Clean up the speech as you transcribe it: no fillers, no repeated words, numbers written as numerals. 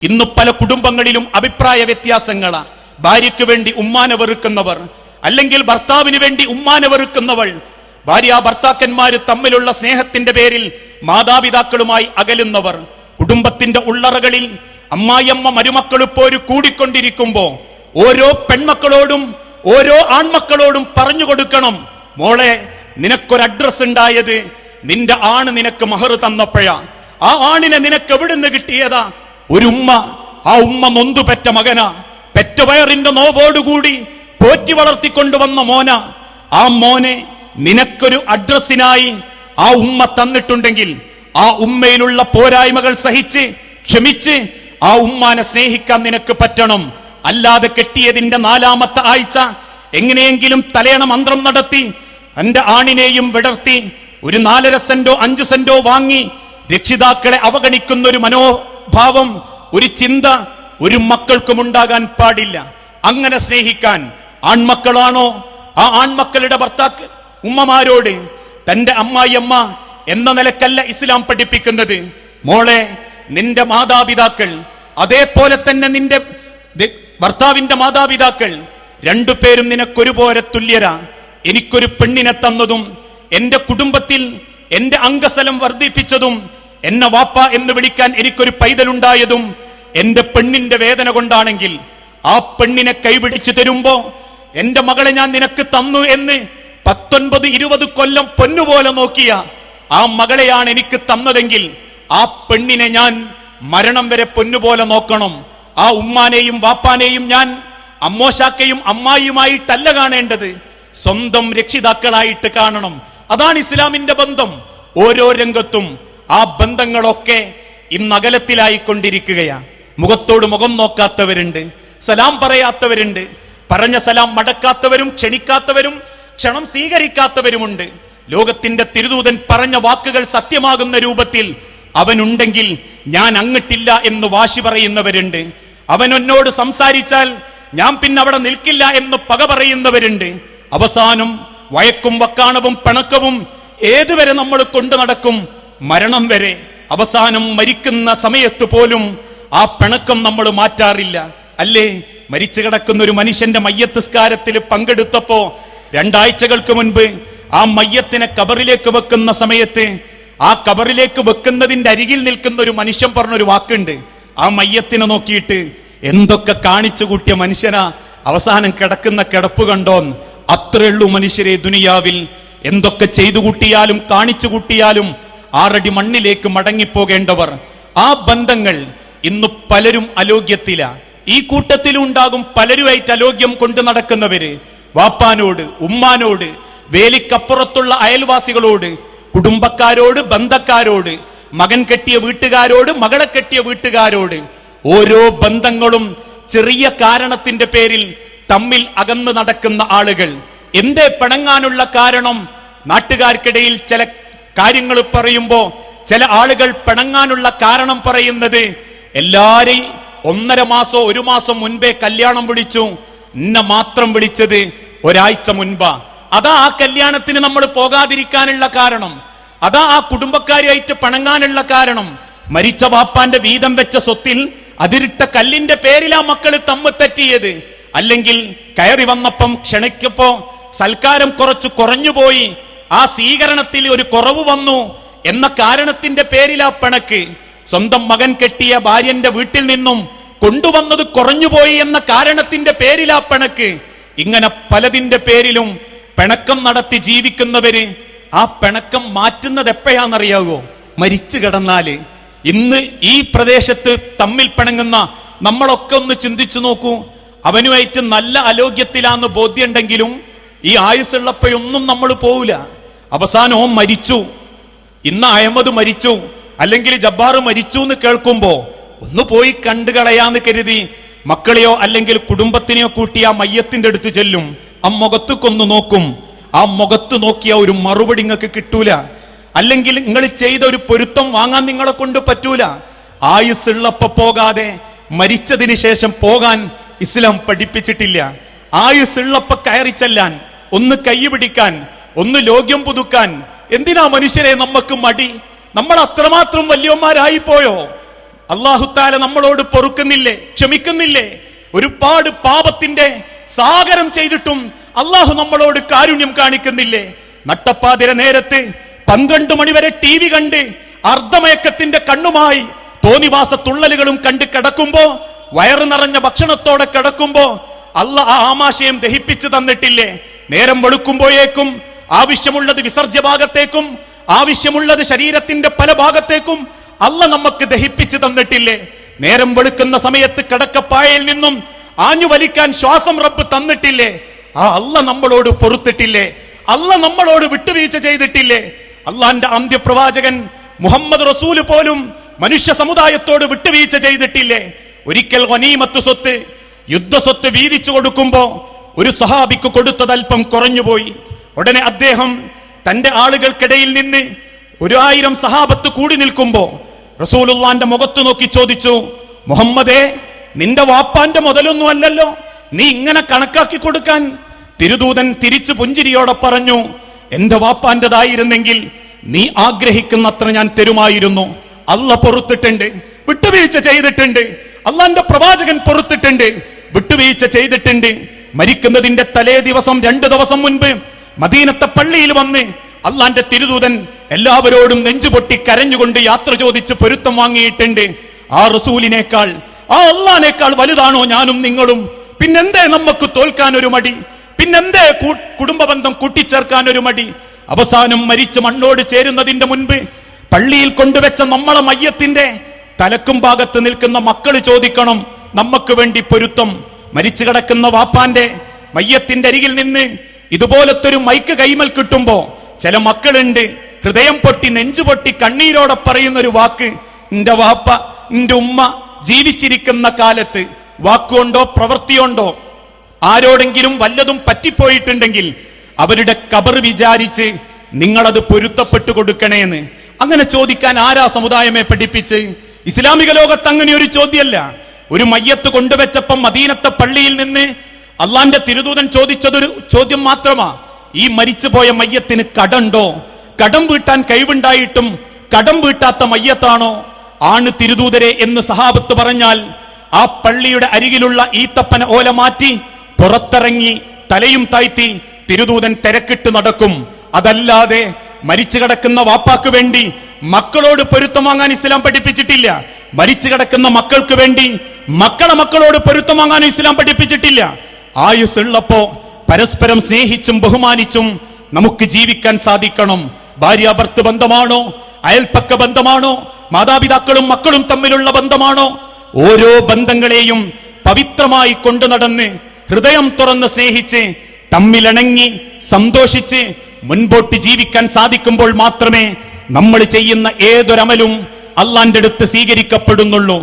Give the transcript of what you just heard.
ഇന്ന് പല കുടുംബങ്ങളിലും അഭിപ്രായ വ്യത്യാസങ്ങളാ. ഭാര്യയ്ക്ക് വേണ്ടി ഉമ്മാനെ വെറുക്കുന്നവർ, അല്ലെങ്കിൽ ഭർത്താവിന് വേണ്ടി ഉമ്മാനെ വെറുക്കുന്നവൾ, ഭാര്യ ഭർത്താക്കന്മാര് തമ്മിലുള്ള സ്നേഹത്തിന്റെ പേരിൽ മാതാപിതാക്കളുമായി അകലുന്നവർ, കുടുംബത്തിന്റെ ഉള്ളറകളിൽ അമ്മായിയമ്മ മരുമക്കൾ പോര് കൂടിക്കൊണ്ടിരിക്കുമ്പോ ഓരോ പെൺമക്കളോടും ഓരോ ആൺമക്കളോടും പറഞ്ഞു കൊടുക്കണം, മോളെ നിനക്കൊരു അഡ്രസ് ഉണ്ടായത് നിന്റെ ആണ് നിനക്ക് മഹർ തന്നപ്പോഴാ. ആ ആണിനെ നിനക്ക് എവിടുന്ന് കിട്ടിയതാ? ഒരു ഉമ്മ, ആ ഉമ്മ നൊന്തുപെറ്റ മകനാ, പെറ്റവയറിന്റെ നോവോടുകൂടി പോറ്റി വളർത്തിക്കൊണ്ടുവന്ന മോന. ആ മോനെ നിനക്കൊരു അഡ്രസ്സിനായി ആ ഉമ്മ തന്നിട്ടുണ്ടെങ്കിൽ ആ ഉമ്മയിലുള്ള പോരായ്മകൾ സഹിച്ച് ക്ഷമിച്ച് ആ ഉമ്മാനെ സ്നേഹിക്കാൻ നിനക്ക് പറ്റണം. അല്ലാതെ കെട്ടിയതിന്റെ 4ാമത്തെ ആഴ്ച എങ്ങനെയെങ്കിലും തലയണ മന്ത്രം നടത്തി എന്റെ ആണിനെയും വിടർത്തി ഒരു 4.5 സെന്റോ 5 സെന്റോ വാങ്ങി രക്ഷിതാക്കളെ അവഗണിക്കുന്ന ഒരു മനോഭാവം, ഒരു ചിന്ത ഒരു മക്കൾക്കും ഉണ്ടാകാൻ പാടില്ല. അങ്ങനെ സ്നേഹിക്കാൻ ആൺമക്കളാണോ? ആ ആൺമക്കളുടെ ഭർത്താക്കൾ ഉമ്മമാരോട് തന്റെ അമ്മായിയമ്മ എന്ന നിലക്കല്ല ഇസ്ലാം പഠിപ്പിക്കുന്നത്. മോളെ, നിന്റെ മാതാപിതാക്കൾ, അതേപോലെ തന്നെ നിന്റെ ഭർത്താവിന്റെ മാതാപിതാക്കൾ, രണ്ടുപേരും നിനക്കൊരുപോലെ തുല്യരാ. എനിക്കൊരു പെണ്ണിനെ തന്നതും എന്റെ കുടുംബത്തിൽ എന്റെ അംഗസലം വർദ്ധിപ്പിച്ചതും എന്നെ വാപ്പ എന്ന് വിളിക്കാൻ എനിക്കൊരു പൈതലുണ്ടായതും എന്റെ പെണ്ണിന്റെ വേദന കൊണ്ടാണെങ്കിൽ ആ പെണ്ണിനെ കൈപിടിച്ചു തരുമ്പോ എന്റെ മകളെ ഞാൻ നിനക്ക് തന്നു എന്ന് 19-20 കൊല്ലം പൊന്നുപോലെ നോക്കിയ ആ മകളെയാണ് എനിക്ക് തന്നതെങ്കിൽ ആ പെണ്ണിനെ ഞാൻ മരണം വരെ പൊന്നുപോലെ നോക്കണം. ആ ഉമ്മാനെയും വാപ്പാനെയും ഞാൻ അമ്മോശാക്കയും അമ്മായിയുമായിട്ടല്ല കാണേണ്ടത്, സ്വന്തം രക്ഷിതാക്കളായിട്ട് കാണണം. അതാണ് ഇസ്ലാമിന്റെ ബന്ധം. ഓരോ രംഗത്തും ആ ബന്ധങ്ങളൊക്കെ ഇന്ന് അകലത്തിലായിക്കൊണ്ടിരിക്കുകയാണ്. മുഖത്തോട് മുഖം നോക്കാത്തവരുണ്ട്, സലാം പറയാത്തവരുണ്ട്, പറഞ്ഞ സലാം മടക്കാത്തവരും ക്ഷണിക്കാത്തവരും ക്ഷണം സ്വീകരിക്കാത്തവരുമുണ്ട്. ലോകത്തിന്റെ തിരുദൂതൻ പറഞ്ഞ വാക്കുകൾ സത്യമാകുന്ന രൂപത്തിൽ അവനുണ്ടെങ്കിൽ ഞാൻ അങ്ങട്ടില്ല എന്ന് വാശി പറയുന്നവരുണ്ട്. അവൻ എന്നോട് സംസാരിച്ചാൽ ഞാൻ പിന്നെ അവിടെ നിൽക്കില്ല എന്ന് പക പറയുന്നവരുണ്ട്. അവസാനം വയക്കും വക്കാണവും പിണക്കവും ഏതുവരെ നമ്മൾ കൊണ്ടു നടക്കും? മരണം വരെ. അവസാനം മരിക്കുന്ന സമയത്ത് പോലും ആ പിണക്കം നമ്മൾ മാറ്റാറില്ല, അല്ലേ? മരിച്ചു കിടക്കുന്ന ഒരു മനുഷ്യന്റെ മയ്യത്തുസ്കാരത്തിൽ പങ്കെടുത്തപ്പോ 2 ആഴ്ചകൾക്ക് മുൻപ് ആ മയ്യത്തിനെ കബറിലേക്ക് വെക്കുന്ന സമയത്ത് ആ കബറിലേക്ക് വെക്കുന്നതിന്റെ അരികിൽ നിൽക്കുന്ന ഒരു മനുഷ്യൻ പറഞ്ഞൊരു വാക്കുണ്ട്. ആ മയ്യത്തിനെ നോക്കിയിട്ട്, എന്തൊക്കെ കാണിച്ചു കൂട്ടിയ മനുഷ്യനാ, അവസാനം കിടക്കുന്ന കിടപ്പ് കണ്ടോന്ന്. അത്രയുള്ളൂ മനുഷ്യരെ ദുനിയാവിൽ. എന്തൊക്കെ ചെയ്തു കൂട്ടിയാലും കാണിച്ചു കൂട്ടിയാലും 6 അടി മണ്ണിലേക്ക് മടങ്ങിപ്പോകേണ്ടവർ. ആ ബന്ധങ്ങൾ ഇന്ന് പലരും അലോഗ്യത്തില. ഈ കൂട്ടത്തിലുണ്ടാകും പലരുമായിട്ട് അലോഗ്യം കൊണ്ടു നടക്കുന്നവര്. വാപ്പാനോട്, ഉമ്മാനോട്, വേലിക്കപ്പുറത്തുള്ള അയൽവാസികളോട്, കുടുംബക്കാരോട്, ബന്ധക്കാരോട്, മകൻ കെട്ടിയ വീട്ടുകാരോട്, മകളെ കെട്ടിയ വീട്ടുകാരോട്, ഓരോ ബന്ധങ്ങളും ചെറിയ കാരണത്തിന്റെ പേരിൽ തമ്മിൽ അകന്നു നടക്കുന്ന ആളുകൾ. എന്തേ പിണങ്ങാനുള്ള കാരണം? നാട്ടുകാർക്കിടയിൽ ചില കാര്യങ്ങൾ പറയുമ്പോ ചില ആളുകൾ പിണങ്ങാനുള്ള കാരണം പറയുന്നത്, എല്ലാരെയും 1.5 മാസോ 1 മാസം മുൻപേ കല്യാണം വിളിച്ചു, എന്നെ മാത്രം വിളിച്ചത് ഒരാഴ്ച മുൻപാ. അതാ ആ കല്യാണത്തിന് നമ്മൾ പോകാതിരിക്കാനുള്ള കാരണം. അതാ ആ കുടുംബക്കാരുമായിട്ട് പിണങ്ങാനുള്ള കാരണം. മരിച്ച വാപ്പാന്റെ വീതം വെച്ച സ്വത്തിൽ അതിരിട്ട കല്ലിന്റെ പേരിലാ മക്കള് തമ്മിൽ തെറ്റിയത്. അല്ലെങ്കിൽ കയറി വന്നപ്പം ക്ഷണിക്കപ്പോ സൽക്കാരം കുറച്ചു കുറഞ്ഞുപോയി, ആ സ്വീകരണത്തിൽ ഒരു കുറവ് വന്നു എന്ന കാരണത്തിന്റെ പേരിലാ പിണക്ക്. സ്വന്തം മകൻ കെട്ടിയ ഭാര്യന്റെ വീട്ടിൽ നിന്നും കൊണ്ടുവന്നത് കുറഞ്ഞുപോയി എന്ന കാരണത്തിന്റെ പേരിലാ പിണക്ക്. ഇങ്ങനെ പലതിന്റെ പേരിലും പിണക്കം നടത്തി ജീവിക്കുന്നവര് ആ പിണക്കം മാറ്റുന്നത് എപ്പോഴാണെന്നറിയാവോ? മരിച്ചു കിടന്നാല്. ഇന്ന് ഈ പ്രദേശത്ത് തമ്മിൽ പിണങ്ങുന്ന നമ്മളൊക്കെ ഒന്ന് ചിന്തിച്ചു നോക്കൂ. അവനുമായിട്ട് നല്ല അലോഗ്യത്തിലാന്ന് ബോധ്യമുണ്ടെങ്കിലും ഈ ആയുസ്സുള്ളപ്പോഴൊന്നും നമ്മൾ പോവില്ല. അവസാനവും മരിച്ചു, ഇന്ന് അഹമ്മദ് മരിച്ചു, അല്ലെങ്കിൽ ജബ്ബാർ മരിച്ചു എന്ന് കേൾക്കുമ്പോ ഒന്ന് പോയി കണ്ടു കളയാന്ന് കരുതി മക്കളെയോ അല്ലെങ്കിൽ കുടുംബത്തിനെയോ കൂട്ടി ആ മയ്യത്തിന്റെ അടുത്ത് ചെല്ലും. ആ മുഖത്തേക്കൊന്ന് നോക്കും. ആ മുഖത്ത് നോക്കിയ ഒരു മറുപടി നിങ്ങൾക്ക് കിട്ടൂല. അല്ലെങ്കിൽ നിങ്ങൾ ചെയ്ത ഒരു പൊരുത്തം വാങ്ങാൻ നിങ്ങളെ കൊണ്ട് പറ്റൂല. ആയുസ്സുള്ളപ്പോ പോകാതെ മരിച്ചതിന് ശേഷം പോകാൻ ഇസ്ലാം പഠിപ്പിച്ചിട്ടില്ല. ആയുസ്സുള്ളപ്പോ കയറി ചെല്ലാൻ, ഒന്ന് കൈ പിടിക്കാൻ, ഒന്ന് ലോക്യം പുതുക്കാൻ എന്തിനാ മനുഷ്യരെ നമുക്ക് മടി? നമ്മൾ അത്രമാത്രം വലിയവന്മാരായി പോയോ? അല്ലാഹു തആല നമ്മളോട് പൊറുക്കുന്നില്ലേ, ക്ഷമിക്കുന്നില്ലേ? ഒരുപാട് പാപത്തിന്റെ സാഗരം ചെയ്തിട്ടും അല്ലാഹു നമ്മളോട് കാരുണ്യം കാണിക്കുന്നില്ലേ? നട്ടപ്പാതിര നേരത്ത് 12 മണിവരെ TV കണ്ട് അർദ്ധമയക്കത്തിന്റെ കണ്ണുമായി തോന്നിവാസ തുള്ളലുകളും കണ്ട് കിടക്കുമ്പോ, വയറ് നിറഞ്ഞ ഭക്ഷണത്തോടെ കിടക്കുമ്പോ അല്ലാഹ് ആ ആമാശയം ദഹിപ്പിച്ചു തന്നിട്ടില്ലേ? നേരം വെളുക്കുമ്പോഴേക്കും ആവശ്യമുള്ളത് വിസർജ്യ ഭാഗത്തേക്കും ആവശ്യമുള്ളത് ശരീരത്തിന്റെ പല ഭാഗത്തേക്കും അല്ലാഹ് നമുക്ക് ദഹിപ്പിച്ചു തന്നിട്ടില്ലേ? നേരം വെളുക്കുന്ന സമയത്ത് കിടക്കപ്പായയിൽ നിന്നും ആഞ്ഞു വലിക്കാൻ ശ്വാസം റബ്ബ് തന്നിട്ടില്ലേ? ആ അല്ലാഹ് നമ്മളോട് പൊറുത്തിട്ടില്ലേ? അല്ലാഹ് നമ്മളോട് വിട്ടുവീഴ്ച ചെയ്തിട്ടില്ലേ? അള്ളാന്റെ അന്ത്യപ്രവാചകൻ മുഹമ്മദ് റസൂല് പോലും മനുഷ്യ സമുദായത്തോട് വിട്ടുവീഴ്ച ചെയ്തിട്ടില്ലേ? ഒരിക്കൽ ഗനീമത്ത് സ്വത്ത്, യുദ്ധസ്വത്ത് വീതിച്ചു കൊടുക്കുമ്പോ ഒരു സഹാബിക്ക് കൊടുത്തത് അല്പം കുറഞ്ഞുപോയി. ഉടനെ അദ്ദേഹം തന്റെ ആളുകൾക്കിടയിൽ നിന്ന് 1000 സഹാബത്ത് കൂടി നിൽക്കുമ്പോ റസൂലുള്ളാന്റെ മുഖത്ത് നോക്കി ചോദിച്ചു, മുഹമ്മദേ, നിന്റെ വാപ്പാന്റെ മുതലൊന്നും അല്ലല്ലോ നീ ഇങ്ങനെ കണക്കാക്കി കൊടുക്കാൻ? തിരുദൂതൻ തിരിച്ചു പുഞ്ചിരിയോടെ പറഞ്ഞു, എന്റെ വാപ്പാന്റെതായിരുന്നെങ്കിൽ നീ ആഗ്രഹിക്കുന്നത്ര ഞാൻ തരുമായിരുന്നു. അല്ല പൊറുത്തിട്ടുണ്ട്, വിട്ടുവീഴ്ച ചെയ്തിട്ടുണ്ട്. അള്ളാന്റെ പ്രവാചകൻ പൊറുത്തിട്ടുണ്ട്, വിട്ടുവീഴ്ച ചെയ്തിട്ടുണ്ട്. മരിക്കുന്നതിന്റെ തലേ ദിവസം 2 ദിവസം മുൻപ് മദീനത്തെ പള്ളിയിൽ വന്ന് അള്ളാന്റെ തിരുദൂതൻ എല്ലാവരോടും നെഞ്ചുപൊട്ടി കരഞ്ഞുകൊണ്ട് യാത്ര ചോദിച്ച് പൊരുത്തം വാങ്ങിയിട്ടുണ്ട്. ആ റസൂലിനേക്കാൾ, ആ അള്ളാനേക്കാൾ വലുതാണോ ഞാനും നിങ്ങളും? പിന്നെന്തേ നമുക്ക് തോൽക്കാൻ ഒരു മടി? പിന്നെന്തേ കുടുംബ ബന്ധം കൂട്ടിച്ചേർക്കാൻ ഒരു മടി? അവസാനം മരിച്ച് മണ്ണോട് ചേരുന്നതിന്റെ മുൻപ് പള്ളിയിൽ കൊണ്ടുവച്ച നമ്മളെ മയ്യത്തിന്റെ തലക്കും ഭാഗത്ത് നിൽക്കുന്ന മക്കള് ചോദിക്കണം നമുക്ക് വേണ്ടി പൊരുത്തം. മരിച്ചു കിടക്കുന്ന വാപ്പാന്റെ മയ്യത്തിന്റെ അരികിൽ നിന്ന് ഇതുപോലത്തെ ഒരു മൈക്ക് കൈമൽ കിട്ടുമ്പോ ചില മക്കളുണ്ട് ഹൃദയം പൊട്ടി നെഞ്ചു പൊട്ടി കണ്ണീരോടെ പറയുന്ന ഒരു വാക്ക്, എന്റെ വാപ്പ, എന്റെ ഉമ്മ ജീവിച്ചിരിക്കുന്ന കാലത്ത് വാക്കുകൊണ്ടോ പ്രവൃത്തിയോണ്ടോ ആരോടെങ്കിലും വല്ലതും പറ്റിപ്പോയിട്ടുണ്ടെങ്കിൽ അവരുടെ ഖബർ വിചാരിച്ച് നിങ്ങളത് പൊരുത്തപ്പെട്ടു കൊടുക്കണേന്ന്. അങ്ങനെ ചോദിക്കാൻ ആരാ സമുദായമെ പഠിപ്പിച്ച്? ഇസ്ലാമിക ലോകത്ത് അങ്ങനെ ഒരു ചോദ്യമല്ല. ഒരു മയ്യത്ത് കൊണ്ടുവച്ചപ്പം മദീനത്തെ പള്ളിയിൽ നിന്ന് അള്ളാന്റെ തിരുദൂതൻ ചോദിച്ചതൊരു ചോദ്യം മാത്രമാ, ഈ മരിച്ചുപോയ മയ്യത്തിന് കടണ്ടോ? കടം വീട്ടാൻ കഴിവുണ്ടായിട്ടും കടം വീട്ടാത്ത മയ്യത്താണോ? ആണ് തിരുദൂതരെ എന്ന് സഹാബത്ത് പറഞ്ഞാൽ ആ പള്ളിയുടെ അരികിലുള്ള ഈത്തപ്പന ഓല മാറ്റി പുറത്തിറങ്ങി തലയും താഴ്ത്തി തിരുദൂതൻ തിരക്കിട്ട് നടക്കും. അതല്ലാതെ മരിച്ചു കിടക്കുന്ന വാപ്പാക്ക് വേണ്ടി മക്കളോട് പൊരുത്തം വാങ്ങാൻ ഇസ്ലാം പഠിപ്പിച്ചിട്ടില്ല. മരിച്ചു കിടക്കുന്ന മക്കൾക്ക് വേണ്ടി മക്കളെ മക്കളോട് പൊരുത്തം വാങ്ങാൻ ഇസ്ലാം പഠിപ്പിച്ചിട്ടില്ല. ആയുസ്സുള്ളപ്പോ പരസ്പരം സ്നേഹിച്ചും ബഹുമാനിച്ചും നമുക്ക് ജീവിക്കാൻ സാധിക്കണം. ഭാര്യാഭർത്തൃ ബന്ധമാണോ, അയൽപ്പക്ക ബന്ധമാണോ, മാതാപിതാക്കളും മക്കളും തമ്മിലുള്ള ബന്ധമാണോ, ഓരോ ബന്ധങ്ങളെയും പവിത്രമായി കൊണ്ടു നടന്ന് ഹൃദയം തുറന്ന് സ്നേഹിച്ച് തമ്മിലിണങ്ങി സന്തോഷിച്ച് മുൻപോട്ട് ജീവിക്കാൻ സാധിക്കുമ്പോൾ മാത്രമേ നമ്മൾ ചെയ്യുന്ന ഏതൊരമലും അള്ളാന്റെ അടുത്ത് സ്വീകരിക്കപ്പെടുന്നുള്ളൂ.